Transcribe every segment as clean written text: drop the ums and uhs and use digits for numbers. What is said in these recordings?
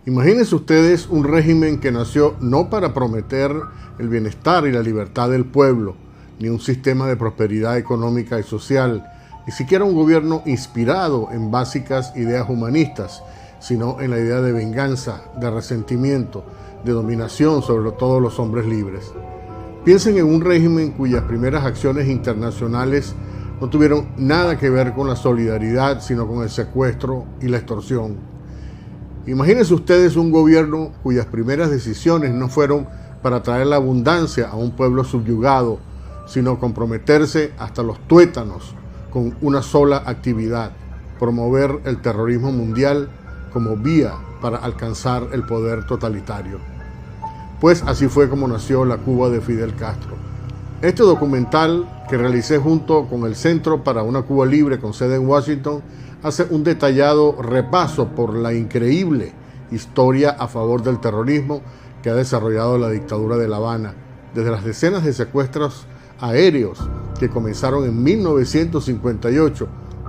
Imagínense ustedes un régimen que nació no para prometer el bienestar y la libertad del pueblo, ni un sistema de prosperidad económica y social, ni siquiera un gobierno inspirado en básicas ideas humanistas, sino en la idea de venganza, de resentimiento, de dominación sobre todos los hombres libres. Piensen en un régimen cuyas primeras acciones internacionales no tuvieron nada que ver con la solidaridad, sino con el secuestro y la extorsión. Imagínense ustedes un gobierno cuyas primeras decisiones no fueron para traer la abundancia a un pueblo subyugado, sino comprometerse hasta los tuétanos con una sola actividad: promover el terrorismo mundial como vía para alcanzar el poder totalitario. Pues así fue como nació la Cuba de Fidel Castro. Este documental, que realicé junto con el Centro para una Cuba Libre con sede en Washington, hace un detallado repaso por la increíble historia a favor del terrorismo que ha desarrollado la dictadura de La Habana, desde las decenas de secuestros aéreos que comenzaron en 1958,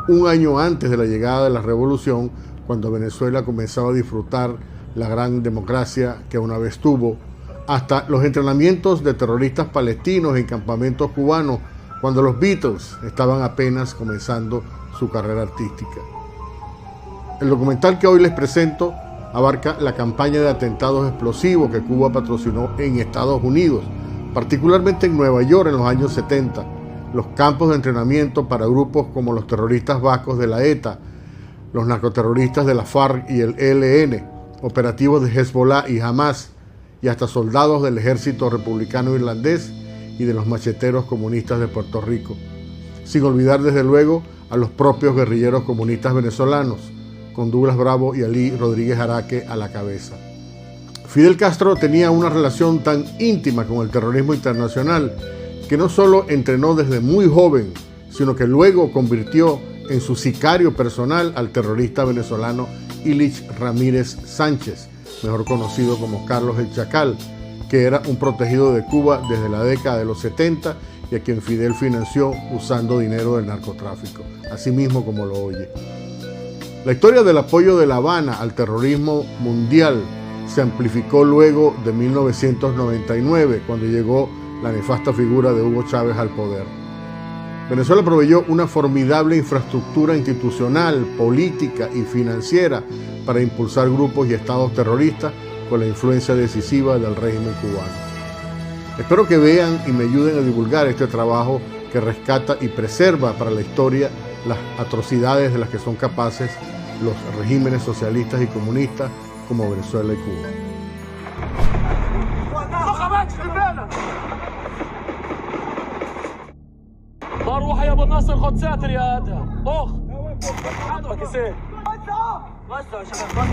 un año antes de la llegada de la revolución, cuando Venezuela comenzaba a disfrutar la gran democracia que una vez tuvo, hasta los entrenamientos de terroristas palestinos en campamentos cubanos, cuando los Beatles estaban apenas comenzando su carrera artística. El documental que hoy les presento abarca la campaña de atentados explosivos que Cuba patrocinó en Estados Unidos, particularmente en Nueva York en los años 70, los campos de entrenamiento para grupos como los terroristas vascos de la ETA, los narcoterroristas de la FARC y el ELN, operativos de Hezbollah y Hamas, y hasta soldados del ejército republicano irlandés y de los macheteros comunistas de Puerto Rico, sin olvidar desde luego a los propios guerrilleros comunistas venezolanos, con Douglas Bravo y Ali Rodríguez Araque a la cabeza. Fidel Castro tenía una relación tan íntima con el terrorismo internacional que no solo entrenó desde muy joven, sino que luego convirtió en su sicario personal al terrorista venezolano Ilich Ramírez Sánchez, mejor conocido como Carlos el Chacal, que era un protegido de Cuba desde la década de los 70 y a quien Fidel financió usando dinero del narcotráfico, así mismo como lo oye. La historia del apoyo de La Habana al terrorismo mundial se amplificó luego de 1999, cuando llegó la nefasta figura de Hugo Chávez al poder. Venezuela proveyó una formidable infraestructura institucional, política y financiera para impulsar grupos y estados terroristas con la influencia decisiva del régimen cubano. Espero que vean y me ayuden a divulgar este trabajo que rescata y preserva para la historia las atrocidades de las que son capaces los regímenes socialistas y comunistas como Venezuela y Cuba. روح يا ابو الناصر خد ساتر يا ادهم اخ عندك كسيه وسع يا شباب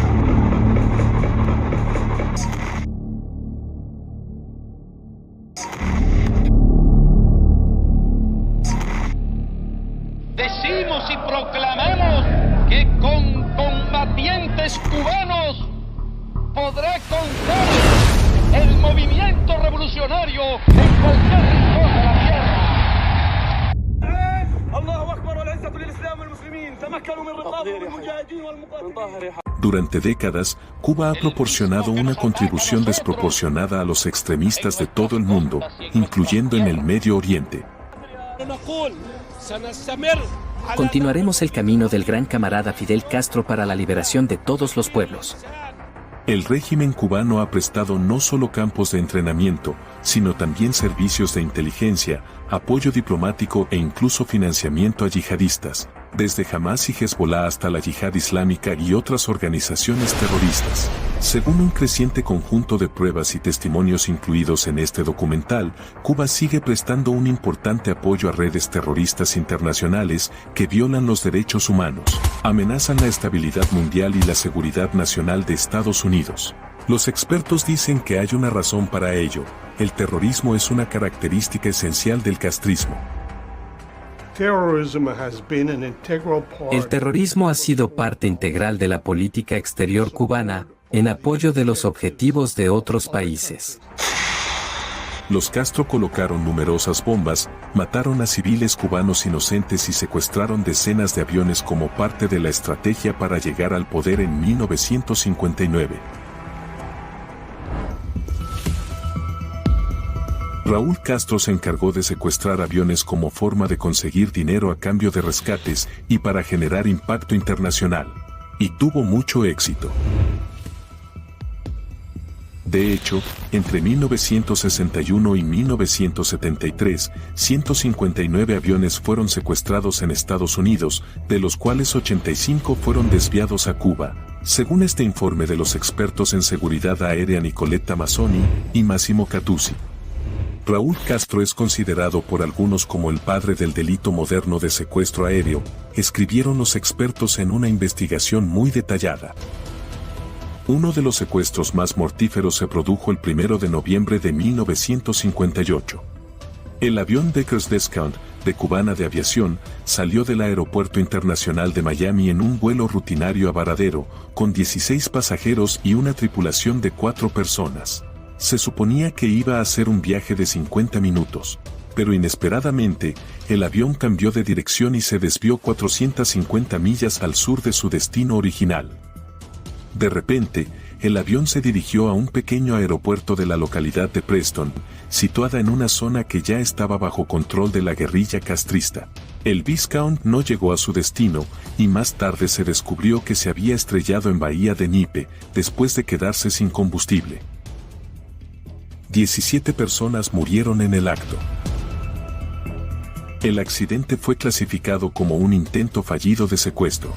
Decimos y proclamamos que con combatientes cubanos podrá contar el movimiento revolucionario en cualquier rincón de la tierra. Durante décadas, Cuba ha proporcionado una contribución desproporcionada a los extremistas de todo el mundo, incluyendo en el Medio Oriente. Continuaremos el camino del gran camarada Fidel Castro para la liberación de todos los pueblos. El régimen cubano ha prestado no solo campos de entrenamiento, sino también servicios de inteligencia, apoyo diplomático e incluso financiamiento a yihadistas, desde Hamas y Hezbollah hasta la Yihad Islámica y otras organizaciones terroristas. Según un creciente conjunto de pruebas y testimonios incluidos en este documental, Cuba sigue prestando un importante apoyo a redes terroristas internacionales que violan los derechos humanos, amenazan la estabilidad mundial y la seguridad nacional de Estados Unidos. Los expertos dicen que hay una razón para ello: el terrorismo es una característica esencial del castrismo. El terrorismo ha sido parte integral de la política exterior cubana, en apoyo de los objetivos de otros países. Los Castro colocaron numerosas bombas, mataron a civiles cubanos inocentes y secuestraron decenas de aviones como parte de la estrategia para llegar al poder en 1959. Raúl Castro se encargó de secuestrar aviones como forma de conseguir dinero a cambio de rescates y para generar impacto internacional. Y tuvo mucho éxito. De hecho, entre 1961 y 1973, 159 aviones fueron secuestrados en Estados Unidos, de los cuales 85 fueron desviados a Cuba, según este informe de los expertos en seguridad aérea Nicoletta Mazzoni y Massimo Cattusi. Raúl Castro es considerado por algunos como el padre del delito moderno de secuestro aéreo, escribieron los expertos en una investigación muy detallada. Uno de los secuestros más mortíferos se produjo el 1 de noviembre de 1958. El avión Decker's Discount, de Cubana de Aviación, salió del Aeropuerto Internacional de Miami en un vuelo rutinario a Varadero, con 16 pasajeros y una tripulación de 4 personas. Se suponía que iba a hacer un viaje de 50 minutos, pero inesperadamente, el avión cambió de dirección y se desvió 450 millas al sur de su destino original. De repente, el avión se dirigió a un pequeño aeropuerto de la localidad de Preston, situada en una zona que ya estaba bajo control de la guerrilla castrista. El Viscount no llegó a su destino, y más tarde se descubrió que se había estrellado en Bahía de Nipe, después de quedarse sin combustible. 17 personas murieron en el acto. El accidente fue clasificado como un intento fallido de secuestro.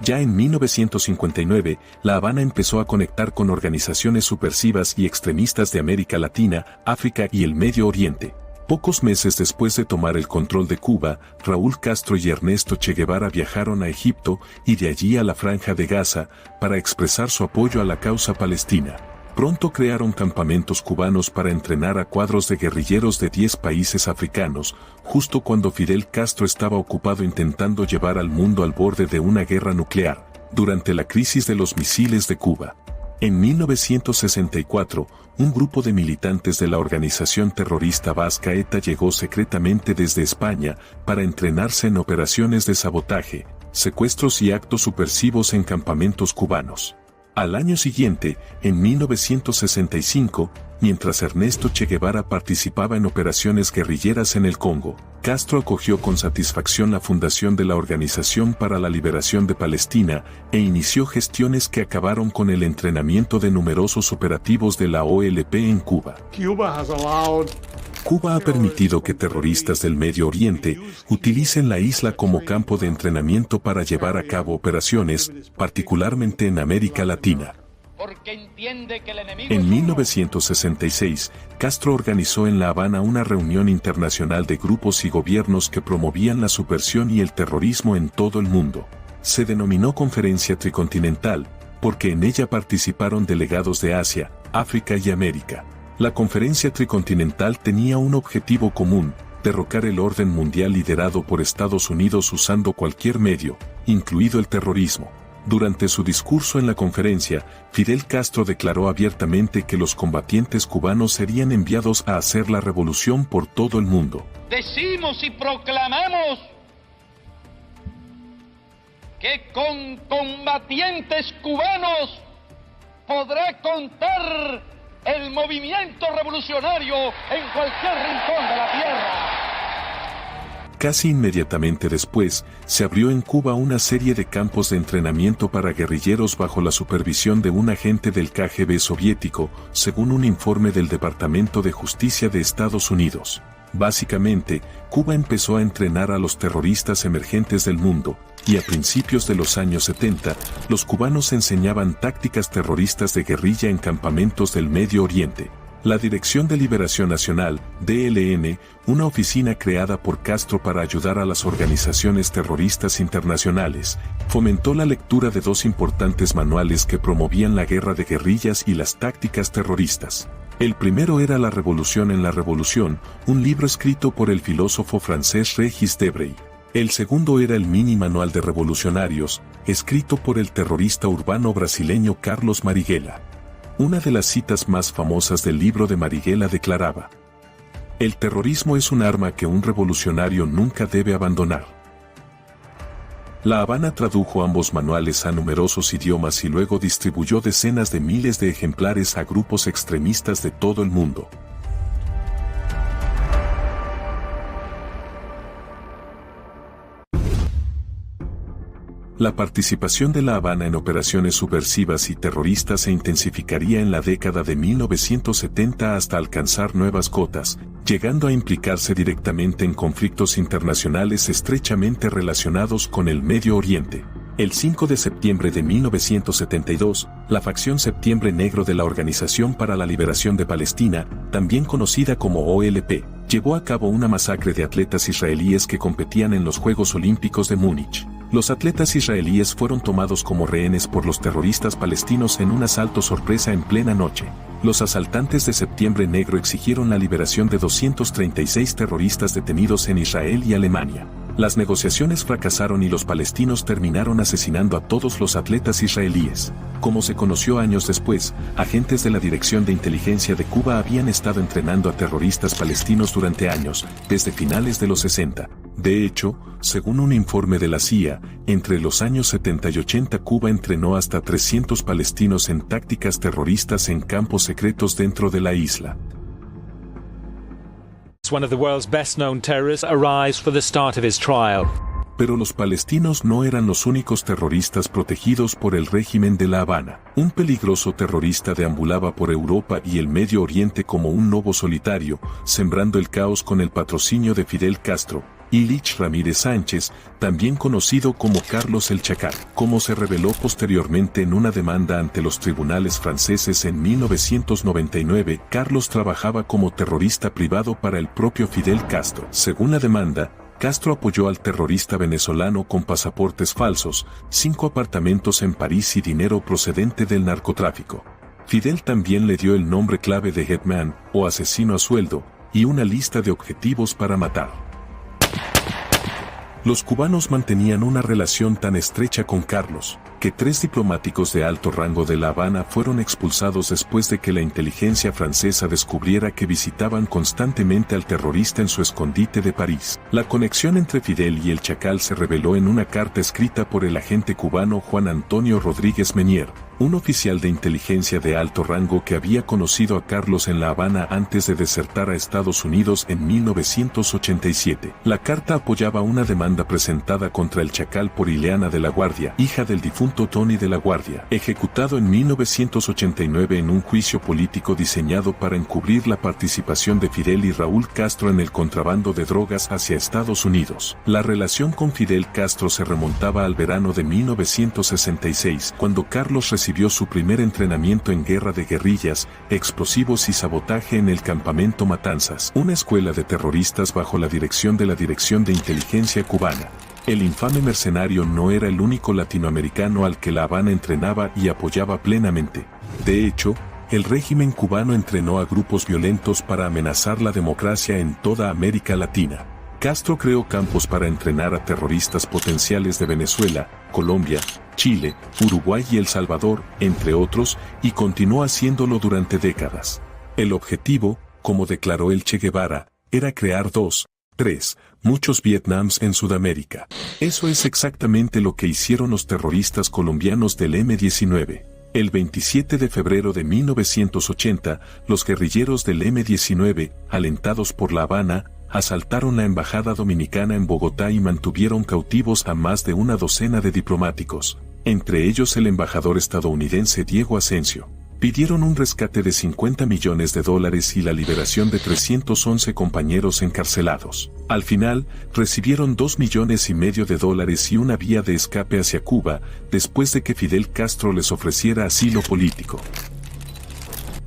Ya en 1959, La Habana empezó a conectar con organizaciones subversivas y extremistas de América Latina, África y el Medio Oriente. Pocos meses después de tomar el control de Cuba, Raúl Castro y Ernesto Che Guevara viajaron a Egipto y de allí a la Franja de Gaza para expresar su apoyo a la causa palestina. Pronto crearon campamentos cubanos para entrenar a cuadros de guerrilleros de 10 países africanos, justo cuando Fidel Castro estaba ocupado intentando llevar al mundo al borde de una guerra nuclear, durante la crisis de los misiles de Cuba. En 1964, un grupo de militantes de la organización terrorista vasca ETA llegó secretamente desde España para entrenarse en operaciones de sabotaje, secuestros y actos subversivos en campamentos cubanos. Al año siguiente, en 1965, mientras Ernesto Che Guevara participaba en operaciones guerrilleras en el Congo, Castro acogió con satisfacción la fundación de la Organización para la Liberación de Palestina e inició gestiones que acabaron con el entrenamiento de numerosos operativos de la OLP en Cuba. Cuba ha permitido que terroristas del Medio Oriente utilicen la isla como campo de entrenamiento para llevar a cabo operaciones, particularmente en América Latina. En 1966, Castro organizó en La Habana una reunión internacional de grupos y gobiernos que promovían la subversión y el terrorismo en todo el mundo. Se denominó Conferencia Tricontinental, porque en ella participaron delegados de Asia, África y América. La Conferencia Tricontinental tenía un objetivo común: derrocar el orden mundial liderado por Estados Unidos usando cualquier medio, incluido el terrorismo. Durante su discurso en la conferencia, Fidel Castro declaró abiertamente que los combatientes cubanos serían enviados a hacer la revolución por todo el mundo. Decimos y proclamamos que con combatientes cubanos podrá contar el movimiento revolucionario en cualquier rincón de la tierra. Casi inmediatamente después, se abrió en Cuba una serie de campos de entrenamiento para guerrilleros bajo la supervisión de un agente del KGB soviético, según un informe del Departamento de Justicia de Estados Unidos. Básicamente, Cuba empezó a entrenar a los terroristas emergentes del mundo, y a principios de los años 70, los cubanos enseñaban tácticas terroristas de guerrilla en campamentos del Medio Oriente. La Dirección de Liberación Nacional, DLN, una oficina creada por Castro para ayudar a las organizaciones terroristas internacionales, fomentó la lectura de 2 importantes manuales que promovían la guerra de guerrillas y las tácticas terroristas. El primero era La Revolución en la Revolución, un libro escrito por el filósofo francés Régis Debray. El segundo era el Mini Manual de Revolucionarios, escrito por el terrorista urbano brasileño Carlos Marighella. Una de las citas más famosas del libro de Marighella declaraba: "El terrorismo es un arma que un revolucionario nunca debe abandonar". La Habana tradujo ambos manuales a numerosos idiomas y luego distribuyó decenas de miles de ejemplares a grupos extremistas de todo el mundo. La participación de La Habana en operaciones subversivas y terroristas se intensificaría en la década de 1970 hasta alcanzar nuevas cotas, llegando a implicarse directamente en conflictos internacionales estrechamente relacionados con el Medio Oriente. El 5 de septiembre de 1972, la facción Septiembre Negro de la Organización para la Liberación de Palestina, también conocida como OLP, llevó a cabo una masacre de atletas israelíes que competían en los Juegos Olímpicos de Múnich. Los atletas israelíes fueron tomados como rehenes por los terroristas palestinos en un asalto sorpresa en plena noche. Los asaltantes de Septiembre Negro exigieron la liberación de 236 terroristas detenidos en Israel y Alemania. Las negociaciones fracasaron y los palestinos terminaron asesinando a todos los atletas israelíes. Como se conoció años después, agentes de la Dirección de Inteligencia de Cuba habían estado entrenando a terroristas palestinos durante años, desde finales de los 60. De hecho, según un informe de la CIA, entre los años 70 y 80 Cuba entrenó hasta 300 palestinos en tácticas terroristas en campos secretos dentro de la isla. One of the world's best-known terrorists arrives for the start of his trial. Pero los palestinos no eran los únicos terroristas protegidos por el régimen de La Habana. Un peligroso terrorista deambulaba por Europa y el Medio Oriente como un lobo solitario, sembrando el caos con el patrocinio de Fidel Castro, Ilich Ramírez Sánchez, también conocido como Carlos el Chacal, como se reveló posteriormente en una demanda ante los tribunales franceses en 1999. Carlos trabajaba como terrorista privado para el propio Fidel Castro. Según la demanda, Castro apoyó al terrorista venezolano con pasaportes falsos, 5 apartamentos en París y dinero procedente del narcotráfico. Fidel también le dio el nombre clave de Hitman, o asesino a sueldo, y una lista de objetivos para matar. Los cubanos mantenían una relación tan estrecha con Carlos, que 3 diplomáticos de alto rango de La Habana fueron expulsados después de que la inteligencia francesa descubriera que visitaban constantemente al terrorista en su escondite de París. La conexión entre Fidel y el Chacal se reveló en una carta escrita por el agente cubano Juan Antonio Rodríguez Menier, un oficial de inteligencia de alto rango que había conocido a Carlos en La Habana antes de desertar a Estados Unidos en 1987. La carta apoyaba una demanda presentada contra el Chacal por Ileana de la Guardia, hija del difunto Tony de la Guardia, ejecutado en 1989 en un juicio político diseñado para encubrir la participación de Fidel y Raúl Castro en el contrabando de drogas hacia Estados Unidos. La relación con Fidel Castro se remontaba al verano de 1966, cuando Carlos recibió su primer entrenamiento en guerra de guerrillas, explosivos y sabotaje en el campamento Matanzas, una escuela de terroristas bajo la dirección de la Dirección de Inteligencia Cubana. El infame mercenario no era el único latinoamericano al que La Habana entrenaba y apoyaba plenamente. De hecho, el régimen cubano entrenó a grupos violentos para amenazar la democracia en toda América Latina. Castro creó campos para entrenar a terroristas potenciales de Venezuela, Colombia, Chile, Uruguay y El Salvador, entre otros, y continuó haciéndolo durante décadas. El objetivo, como declaró el Che Guevara, era crear 2, 3, muchos Vietnams en Sudamérica. Eso es exactamente lo que hicieron los terroristas colombianos del M-19. El 27 de febrero de 1980, los guerrilleros del M-19, alentados por La Habana, asaltaron la embajada dominicana en Bogotá y mantuvieron cautivos a más de una docena de diplomáticos, entre ellos el embajador estadounidense Diego Asensio. Pidieron un rescate de $50 millones y la liberación de 311 compañeros encarcelados. Al final, recibieron $2,5 millones y una vía de escape hacia Cuba, después de que Fidel Castro les ofreciera asilo político.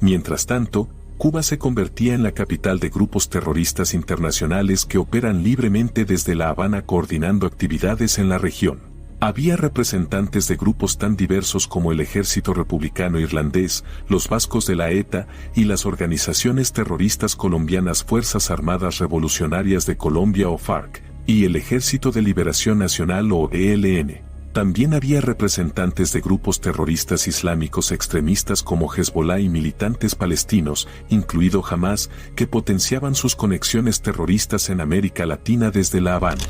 Mientras tanto, Cuba se convertía en la capital de grupos terroristas internacionales que operan libremente desde La Habana coordinando actividades en la región. Había representantes de grupos tan diversos como el Ejército Republicano Irlandés, los Vascos de la ETA y las organizaciones terroristas colombianas Fuerzas Armadas Revolucionarias de Colombia o FARC, y el Ejército de Liberación Nacional o ELN. También había representantes de grupos terroristas islámicos extremistas como Hezbollah y militantes palestinos, incluido Hamas, que potenciaban sus conexiones terroristas en América Latina desde La Habana.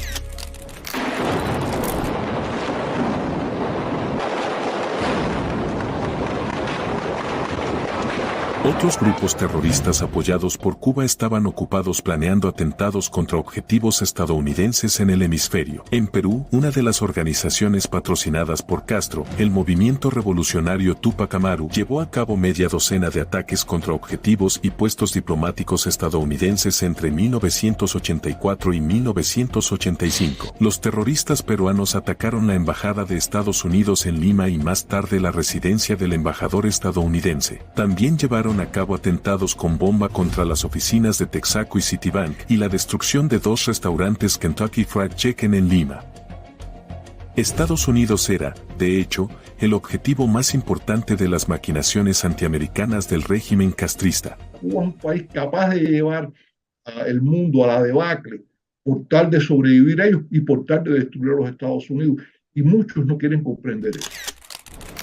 Otros grupos terroristas apoyados por Cuba estaban ocupados planeando atentados contra objetivos estadounidenses en el hemisferio. En Perú, una de las organizaciones patrocinadas por Castro, el Movimiento Revolucionario Túpac Amaru, llevó a cabo media docena de ataques contra objetivos y puestos diplomáticos estadounidenses entre 1984 y 1985. Los terroristas peruanos atacaron la embajada de Estados Unidos en Lima y más tarde la residencia del embajador estadounidense. También llevaron a cabo atentados con bomba contra las oficinas de Texaco y Citibank y la destrucción de 2 restaurantes Kentucky Fried Chicken en Lima. Estados Unidos era, de hecho, el objetivo más importante de las maquinaciones antiamericanas del régimen castrista. Cuba es un país capaz de llevar el mundo a la debacle por tal de sobrevivir ellos y por tal de destruir a los Estados Unidos. Y muchos no quieren comprender eso.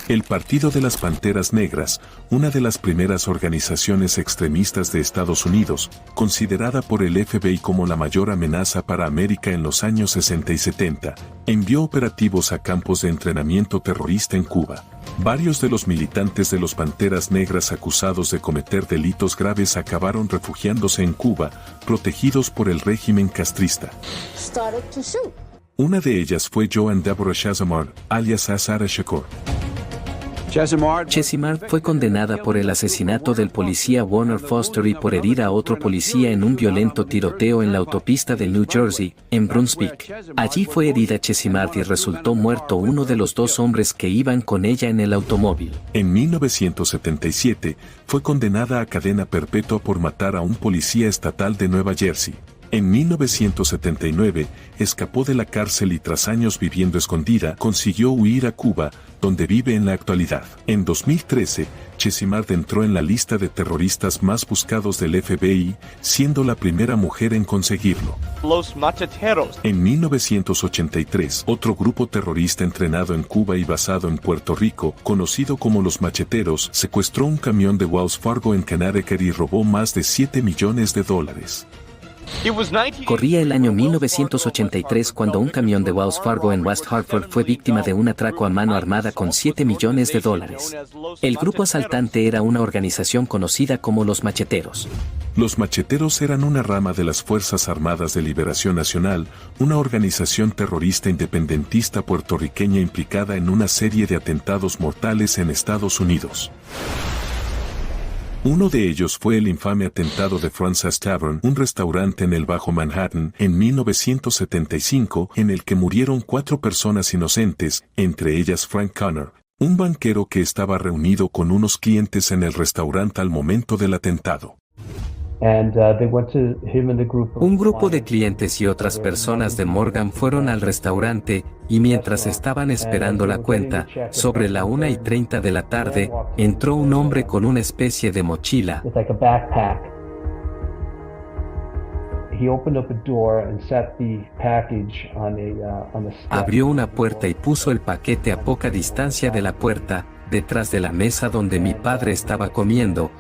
El Partido de las Panteras Negras, una de las primeras organizaciones extremistas de Estados Unidos, considerada por el FBI como la mayor amenaza para América en los años 60 y 70, envió operativos a campos de entrenamiento terrorista en Cuba. Varios de los militantes de los Panteras Negras acusados de cometer delitos graves acabaron refugiándose en Cuba, protegidos por el régimen castrista. Una de ellas fue Joan Deborah Chesimard, alias Azara Shakur. Chesimard fue condenada por el asesinato del policía Warner Foster y por herir a otro policía en un violento tiroteo en la autopista de New Jersey, en Brunswick. Allí fue herida Chesimard y resultó muerto uno de los 2 hombres que iban con ella en el automóvil. En 1977, fue condenada a cadena perpetua por matar a un policía estatal de Nueva Jersey. En 1979, escapó de la cárcel y tras años viviendo escondida, consiguió huir a Cuba, donde vive en la actualidad. En 2013, Chesimard entró en la lista de terroristas más buscados del FBI, siendo la primera mujer en conseguirlo. Los Macheteros. En 1983, otro grupo terrorista entrenado en Cuba y basado en Puerto Rico, conocido como los Macheteros, secuestró un camión de Wells Fargo en Connecticut y robó más de $7 millones. Corría el año 1983 cuando un camión de Wells Fargo en West Hartford fue víctima de un atraco a mano armada con $7 millones. El grupo asaltante era una organización conocida como los Macheteros. Los Macheteros eran una rama de las Fuerzas Armadas de Liberación Nacional, una organización terrorista independentista puertorriqueña implicada en una serie de atentados mortales en Estados Unidos. Uno de ellos fue el infame atentado de Francis Tavern, un restaurante en el Bajo Manhattan, en 1975, en el que murieron 4 personas inocentes, entre ellas Frank Connor, un banquero que estaba reunido con unos clientes en el restaurante al momento del atentado. Un grupo de clientes y otras personas de Morgan fueron al restaurante, y mientras estaban esperando la cuenta, sobre la 1:30 de la tarde, entró un hombre con una especie de mochila. Abrió una puerta y puso el paquete a poca distancia de la puerta, detrás de la mesa donde mi padre estaba comiendo.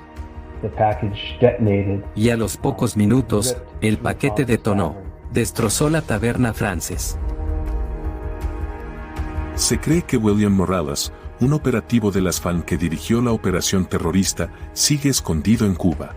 Y a los pocos minutos, el paquete detonó. Destrozó la taberna Frances. Se cree que William Morales, un operativo de las FAN que dirigió la operación terrorista, sigue escondido en Cuba.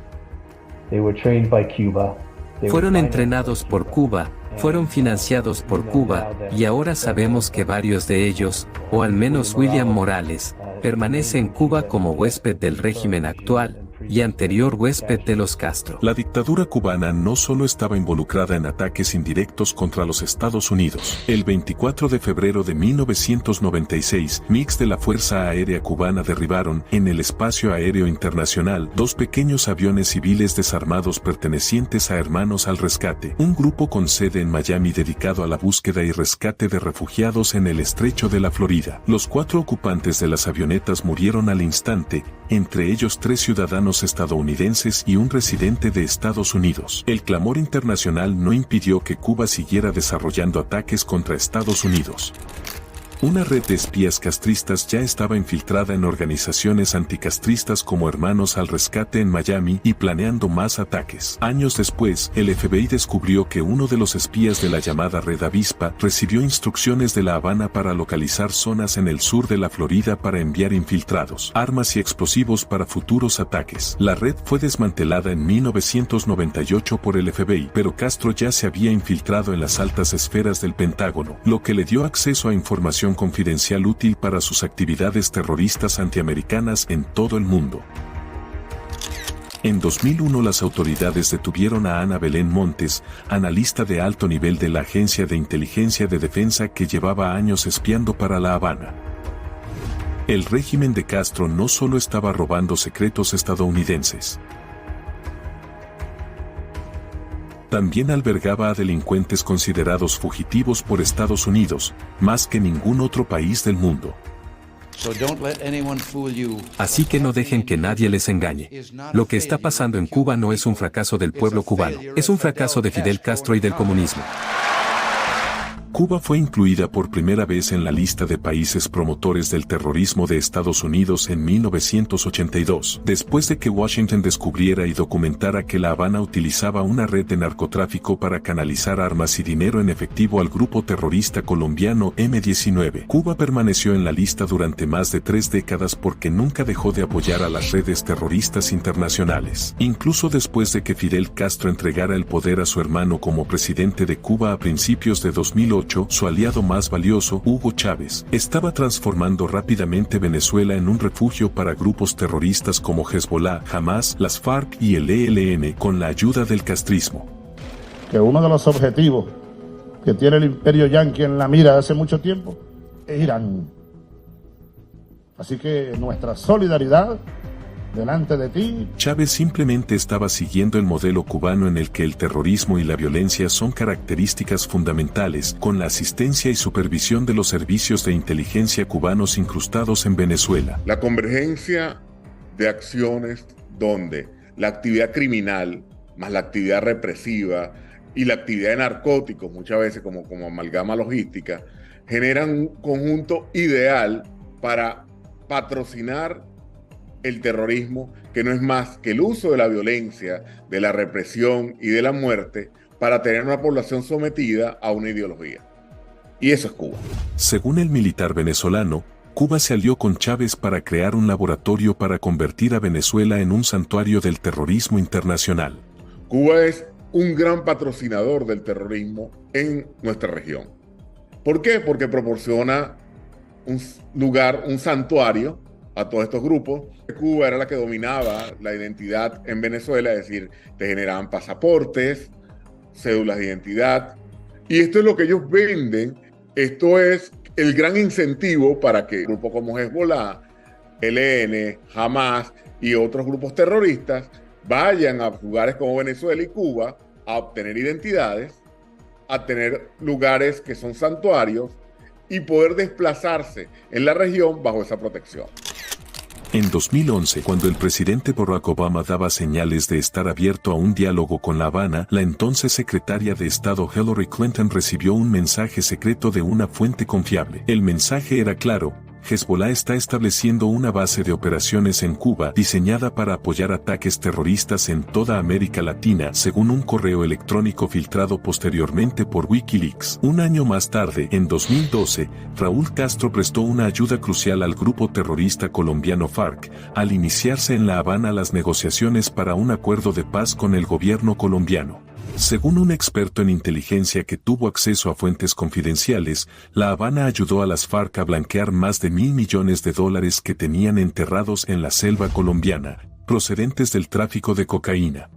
Fueron entrenados por Cuba, fueron financiados por Cuba, y ahora sabemos que varios de ellos, o al menos William Morales, permanece en Cuba como huésped del régimen actual, y anterior huésped de los Castro. La dictadura cubana no solo estaba involucrada en ataques indirectos contra los Estados Unidos. El 24 de febrero de 1996, MiGs de la Fuerza Aérea Cubana derribaron, en el espacio aéreo internacional, 2 pequeños aviones civiles desarmados pertenecientes a Hermanos al Rescate, un grupo con sede en Miami dedicado a la búsqueda y rescate de refugiados en el estrecho de la Florida. Los 4 ocupantes de las avionetas murieron al instante, entre ellos 3 ciudadanos estadounidenses y un residente de Estados Unidos. El clamor internacional no impidió que Cuba siguiera desarrollando ataques contra Estados Unidos. Una red de espías castristas ya estaba infiltrada en organizaciones anticastristas como Hermanos al Rescate en Miami y planeando más ataques. Años después, el FBI descubrió que uno de los espías de la llamada Red Avispa recibió instrucciones de La Habana para localizar zonas en el sur de la Florida para enviar infiltrados, armas y explosivos para futuros ataques. La red fue desmantelada en 1998 por el FBI, pero Castro ya se había infiltrado en las altas esferas del Pentágono, lo que le dio acceso a información confidencial útil para sus actividades terroristas antiamericanas en todo el mundo. En 2001 las autoridades detuvieron a Ana Belén Montes, analista de alto nivel de la Agencia de Inteligencia de Defensa que llevaba años espiando para La Habana. El régimen de Castro no solo estaba robando secretos estadounidenses, también albergaba a delincuentes considerados fugitivos por Estados Unidos, más que ningún otro país del mundo. Así que no dejen que nadie les engañe. Lo que está pasando en Cuba no es un fracaso del pueblo cubano, es un fracaso de Fidel Castro y del comunismo. Cuba fue incluida por primera vez en la lista de países promotores del terrorismo de Estados Unidos en 1982, después de que Washington descubriera y documentara que La Habana utilizaba una red de narcotráfico para canalizar armas y dinero en efectivo al grupo terrorista colombiano M-19. Cuba permaneció en la lista durante más de 3 décadas porque nunca dejó de apoyar a las redes terroristas internacionales. Incluso después de que Fidel Castro entregara el poder a su hermano como presidente de Cuba a principios de 2008, su aliado más valioso, Hugo Chávez, estaba transformando rápidamente Venezuela en un refugio para grupos terroristas como Hezbollah, Hamas, las FARC y el ELN con la ayuda del castrismo. Que uno de los objetivos que tiene el imperio yanqui en la mira hace mucho tiempo es Irán. Así que nuestra solidaridad delante de ti. Chávez simplemente estaba siguiendo el modelo cubano en el que el terrorismo y la violencia son características fundamentales, con la asistencia y supervisión de los servicios de inteligencia cubanos incrustados en Venezuela. La convergencia de acciones donde la actividad criminal más la actividad represiva y la actividad de narcóticos, muchas veces como amalgama logística, generan un conjunto ideal para patrocinar el terrorismo, que no es más que el uso de la violencia, de la represión y de la muerte para tener una población sometida a una ideología. Y eso es Cuba. Según el militar venezolano, Cuba se alió con Chávez para crear un laboratorio para convertir a Venezuela en un santuario del terrorismo internacional. Cuba es un gran patrocinador del terrorismo en nuestra región. ¿Por qué? Porque proporciona un lugar, un santuario a todos estos grupos. Cuba era la que dominaba la identidad en Venezuela, es decir, te generaban pasaportes, cédulas de identidad, y esto es lo que ellos venden. Esto es el gran incentivo para que grupos como Hezbollah, ELN, Hamas y otros grupos terroristas vayan a lugares como Venezuela y Cuba a obtener identidades, a tener lugares que son santuarios y poder desplazarse en la región bajo esa protección. En 2011, cuando el presidente Barack Obama daba señales de estar abierto a un diálogo con La Habana, la entonces secretaria de Estado Hillary Clinton recibió un mensaje secreto de una fuente confiable. El mensaje era claro: Hezbollah está estableciendo una base de operaciones en Cuba diseñada para apoyar ataques terroristas en toda América Latina, según un correo electrónico filtrado posteriormente por Wikileaks. Un año más tarde, en 2012, Raúl Castro prestó una ayuda crucial al grupo terrorista colombiano FARC, al iniciarse en La Habana las negociaciones para un acuerdo de paz con el gobierno colombiano. Según un experto en inteligencia que tuvo acceso a fuentes confidenciales, La Habana ayudó a las FARC a blanquear más de $1.000 millones que tenían enterrados en la selva colombiana, procedentes del tráfico de cocaína.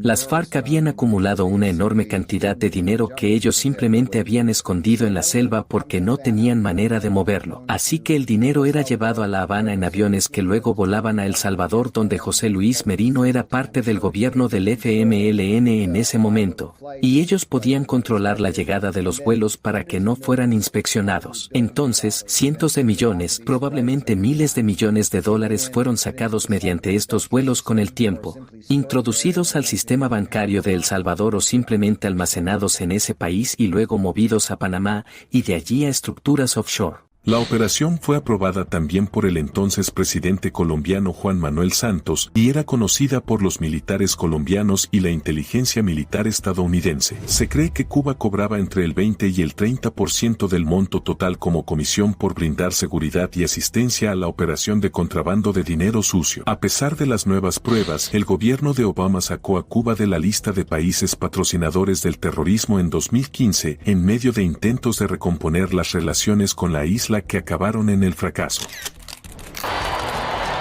Las FARC habían acumulado una enorme cantidad de dinero que ellos simplemente habían escondido en la selva porque no tenían manera de moverlo. Así que el dinero era llevado a La Habana en aviones que luego volaban a El Salvador, donde José Luis Merino era parte del gobierno del FMLN en ese momento, y ellos podían controlar la llegada de los vuelos para que no fueran inspeccionados. Entonces, cientos de millones, probablemente miles de millones de dólares fueron sacados mediante estos vuelos con el tiempo. tiempo, introducidos al sistema bancario de El Salvador o simplemente almacenados en ese país y luego movidos a Panamá y de allí a estructuras offshore. La operación fue aprobada también por el entonces presidente colombiano Juan Manuel Santos y era conocida por los militares colombianos y la inteligencia militar estadounidense. Se cree que Cuba cobraba entre el 20 y el 30% del monto total como comisión por brindar seguridad y asistencia a la operación de contrabando de dinero sucio. A pesar de las nuevas pruebas, el gobierno de Obama sacó a Cuba de la lista de países patrocinadores del terrorismo en 2015 en medio de intentos de recomponer las relaciones con la isla que acabaron en el fracaso.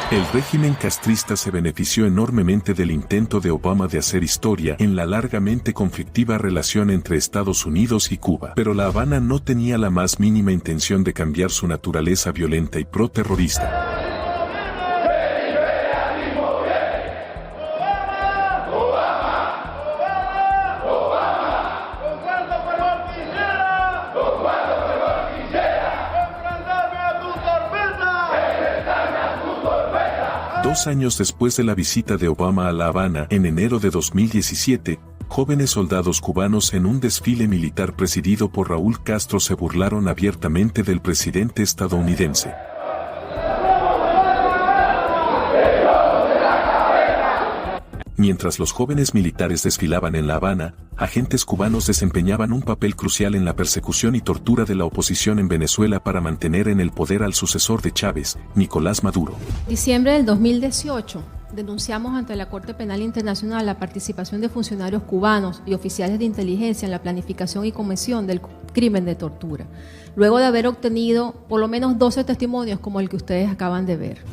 El régimen castrista se benefició enormemente del intento de Obama de hacer historia en la largamente conflictiva relación entre Estados Unidos y Cuba, pero La Habana no tenía la más mínima intención de cambiar su naturaleza violenta y pro-terrorista. Dos años después de la visita de Obama a La Habana, en enero de 2017, jóvenes soldados cubanos en un desfile militar presidido por Raúl Castro se burlaron abiertamente del presidente estadounidense. Mientras los jóvenes militares desfilaban en La Habana, agentes cubanos desempeñaban un papel crucial en la persecución y tortura de la oposición en Venezuela para mantener en el poder al sucesor de Chávez, Nicolás Maduro. En diciembre del 2018, denunciamos ante la Corte Penal Internacional la participación de funcionarios cubanos y oficiales de inteligencia en la planificación y comisión del crimen de tortura, luego de haber obtenido por lo menos 12 testimonios como el que ustedes acaban de ver.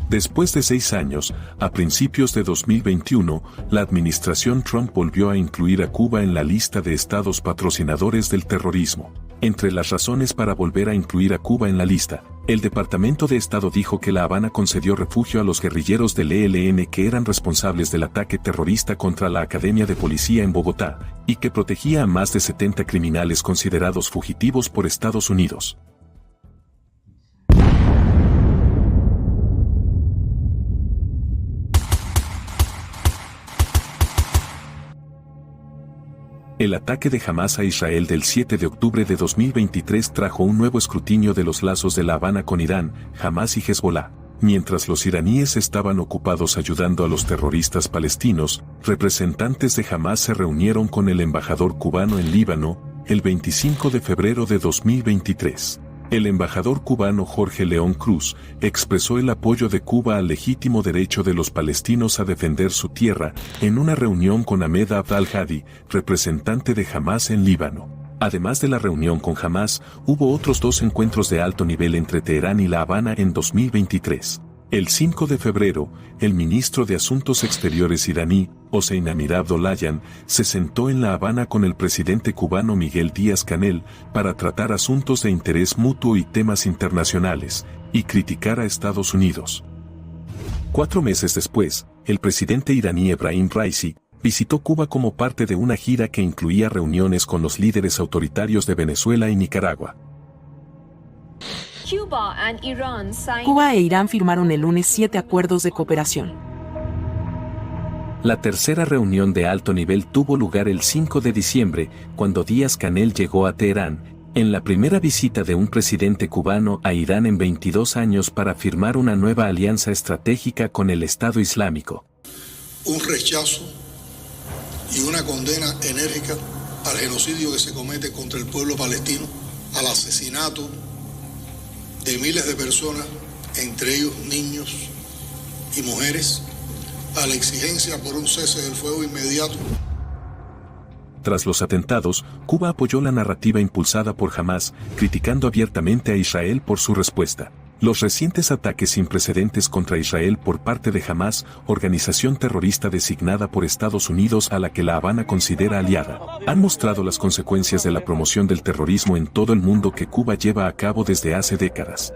Después de 6 años, a principios de 2021, la administración Trump volvió a incluir a Cuba en la lista de estados patrocinadores del terrorismo. Entre las razones para volver a incluir a Cuba en la lista, el Departamento de Estado dijo que La Habana concedió refugio a los guerrilleros del ELN que eran responsables del ataque terrorista contra la Academia de Policía en Bogotá, y que protegía a más de 70 criminales considerados fugitivos por Estados Unidos. El ataque de Hamás a Israel del 7 de octubre de 2023 trajo un nuevo escrutinio de los lazos de La Habana con Irán, Hamás y Hezbolá. Mientras los iraníes estaban ocupados ayudando a los terroristas palestinos, representantes de Hamás se reunieron con el embajador cubano en Líbano, el 25 de febrero de 2023. El embajador cubano Jorge León Cruz expresó el apoyo de Cuba al legítimo derecho de los palestinos a defender su tierra en una reunión con Ahmed Abd al-Hadi, representante de Hamás en Líbano. Además de la reunión con Hamás, hubo otros 2 encuentros de alto nivel entre Teherán y La Habana en 2023. El 5 de febrero, el ministro de Asuntos Exteriores iraní, Hossein Amir Abdollahian, se sentó en La Habana con el presidente cubano Miguel Díaz-Canel para tratar asuntos de interés mutuo y temas internacionales, y criticar a Estados Unidos. 4 meses después, el presidente iraní Ebrahim Raisi visitó Cuba como parte de una gira que incluía reuniones con los líderes autoritarios de Venezuela y Nicaragua. Cuba e Irán firmaron el lunes 7 acuerdos de cooperación. La tercera reunión de alto nivel tuvo lugar el 5 de diciembre, cuando Díaz-Canel llegó a Teherán, en la primera visita de un presidente cubano a Irán en 22 años para firmar una nueva alianza estratégica con el Estado Islámico. Un rechazo y una condena enérgica al genocidio que se comete contra el pueblo palestino, al asesinato de miles de personas, entre ellos niños y mujeres, a la exigencia por un cese del fuego inmediato. Tras los atentados, Cuba apoyó la narrativa impulsada por Hamás, criticando abiertamente a Israel por su respuesta. Los recientes ataques sin precedentes contra Israel por parte de Hamás, organización terrorista designada por Estados Unidos a la que La Habana considera aliada, han mostrado las consecuencias de la promoción del terrorismo en todo el mundo que Cuba lleva a cabo desde hace décadas.